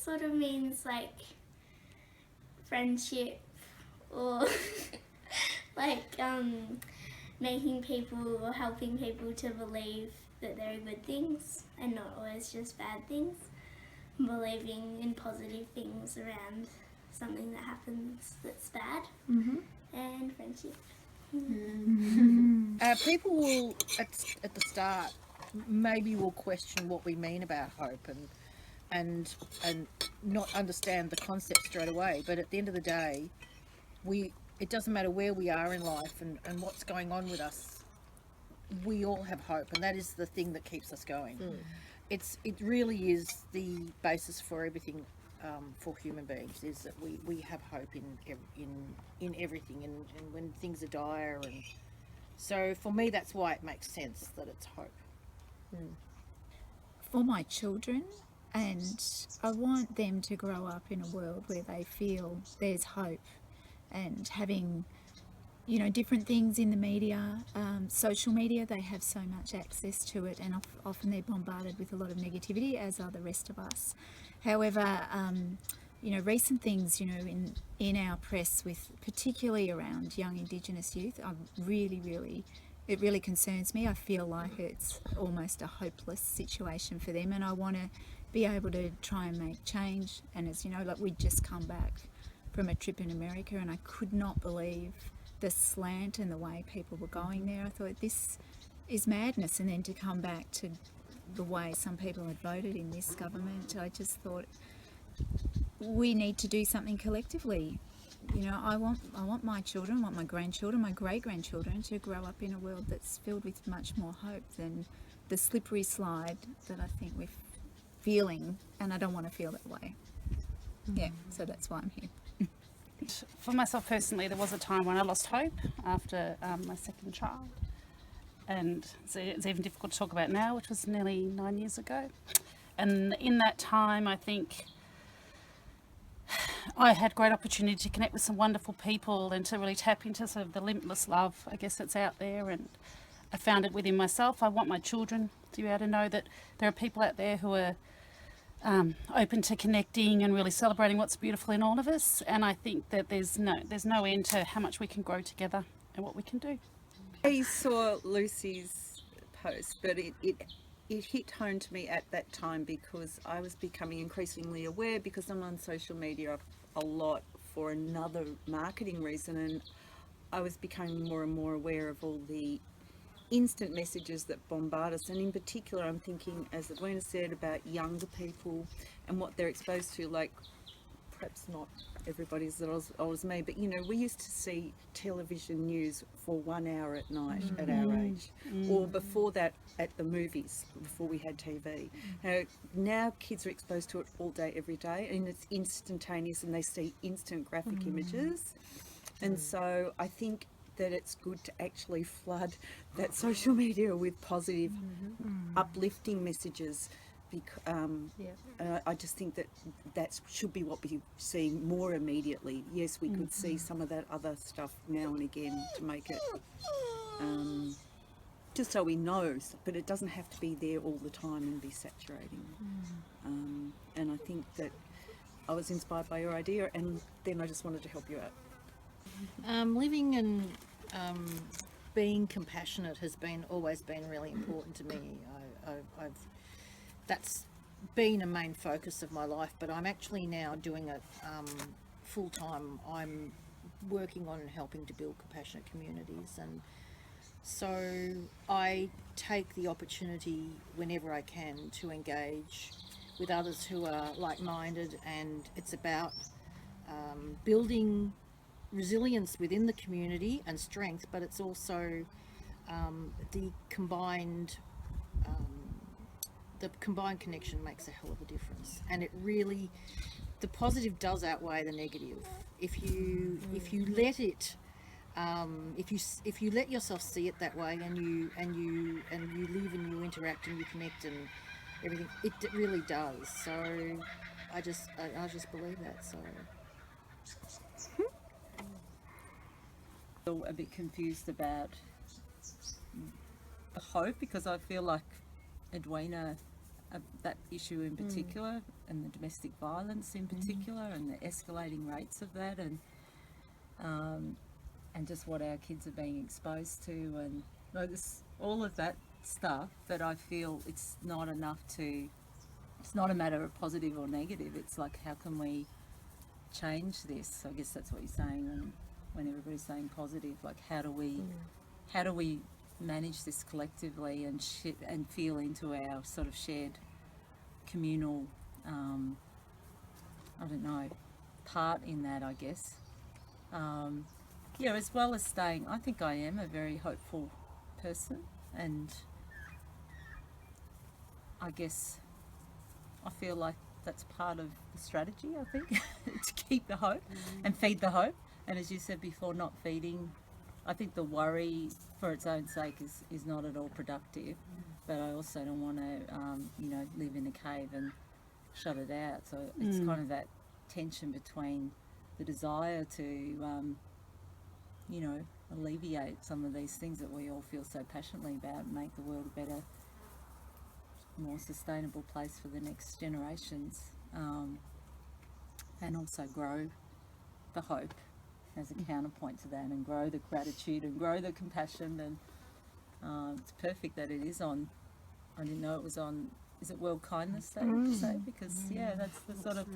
sort of means like friendship or like making people or helping people to believe that there are good things and not always just bad things. Believing in positive things around something that happens that's bad. And friendship. People will, at the start, maybe will question what we mean about hope and not understand the concept straight away. But at the end of the day, it doesn't matter where we are in life and what's going on with us. We all have hope, and that is the thing that keeps us going. It really is the basis for everything. For human beings is that we have hope in everything, and when things are dire, and so for me that's why it makes sense that it's hope. For my children, and I want them to grow up in a world where they feel there's hope, and having different things in the media, social media, they have so much access to it, and often they're bombarded with a lot of negativity, as are the rest of us. However, recent things, in our press, with particularly around young Indigenous youth, it really concerns me. I feel like it's almost a hopeless situation for them, and I want to be able to try and make change. And as you know, like, we'd just come back from a trip in America, and I could not believe the slant and the way people were going there. I thought, this is madness. And then to come back to the way some people had voted in this government, I just thought we need to do something collectively. I want my children, I want my grandchildren, my great-grandchildren to grow up in a world that's filled with much more hope than the slippery slide that I think we're feeling, and I don't want to feel that way. Yeah, so that's why I'm here. For myself personally, there was a time when I lost hope after my second child, and it's even difficult to talk about now, which was nearly 9 years ago. And in that time, I think I had great opportunity to connect with some wonderful people and to really tap into sort of the limitless love, I guess, that's out there. And I found it within myself. I want my children to be able to know that there are people out there who are open to connecting and really celebrating what's beautiful in all of us. And I think that there's no end to how much we can grow together and what we can do. I saw Lucy's post, but it hit home to me at that time because I was becoming increasingly aware, because I'm on social media a lot for another marketing reason, and I was becoming more and more aware of all the instant messages that bombard us, and in particular I'm thinking, as Edwina said, about younger people and what they're exposed to. Like, perhaps not everybody's as old as me, but we used to see television news for 1 hour at night at our age, or before that at the movies, before we had TV. Now kids are exposed to it all day, every day, and it's instantaneous, and they see instant graphic images. And so I think that it's good to actually flood that social media with positive, uplifting messages. I just think that should be what we're seeing more immediately. Yes, we could see some of that other stuff now and again to make it, just so we know, but it doesn't have to be there all the time and be saturating. And I think that I was inspired by your idea, and then I just wanted to help you out. Living and being compassionate has always been really important to me. That's been a main focus of my life, but I'm actually now doing it full time. I'm working on helping to build compassionate communities, and so I take the opportunity whenever I can to engage with others who are like-minded, and it's about building resilience within the community and strength, but it's also the combined connection makes a hell of a difference, and it really, the positive does outweigh the negative. If you let it, if you let yourself see it that way, and you live and you interact and you connect and everything, it really does. So I just believe that. So A bit confused about hope, because I feel like Edwina that issue in particular, and the domestic violence in particular, and the escalating rates of that, and just what our kids are being exposed to, and all of that stuff. That I feel it's not enough to. It's not a matter of positive or negative. It's like, how can we change this? So I guess that's what you're saying when everybody's saying positive. Like, how do we manage this collectively and feel into our sort of shared communal, I don't know, part in that, I guess. As well as staying, I think I am a very hopeful person, and I guess I feel like that's part of the strategy, I think, to keep the hope and feed the hope. And as you said before, not feeding, I think the worry for its own sake is not at all productive, but I also don't want to, live in a cave and shut it out. So it's kind of that tension between the desire to, alleviate some of these things that we all feel so passionately about and make the world a better, more sustainable place for the next generations, and also grow the hope as a counterpoint to that, and grow the gratitude and grow the compassion. And it's perfect that it is on, I didn't know it was on, is it World Kindness Day, would you say? Because that's the sort of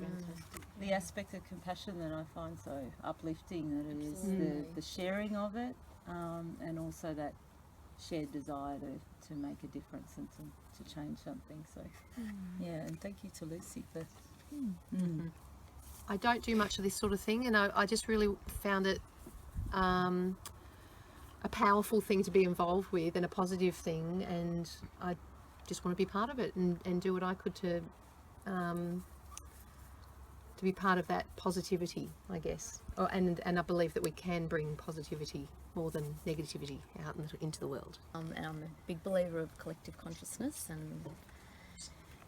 the aspect of compassion that I find so uplifting, that it is the sharing of it, and also that shared desire to make a difference and to change something. So and thank you to Lucy for I don't do much of this sort of thing, and I just really found it a powerful thing to be involved with, and a positive thing, and I just want to be part of it and do what I could to be part of that positivity, I guess. And I believe that we can bring positivity more than negativity out into the world. And I'm a big believer of collective consciousness,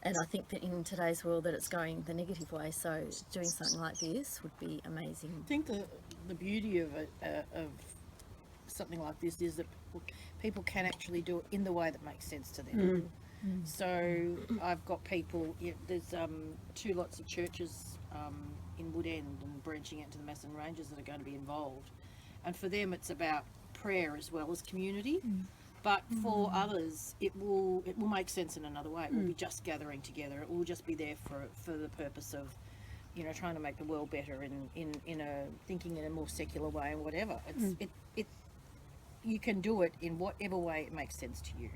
and I think that in today's world that it's going the negative way, so doing something like this would be amazing. I think the beauty of it, of something like this, is that people can actually do it in the way that makes sense to them. So I've got people, there's 2 lots of churches in Woodend and branching out to the Masson Ranges that are going to be involved, and for them it's about prayer as well as community. But for others, it will make sense in another way. It will be just gathering together. It will just be there for the purpose of, trying to make the world better in a thinking in a more secular way, and whatever. You can do it in whatever way it makes sense to you.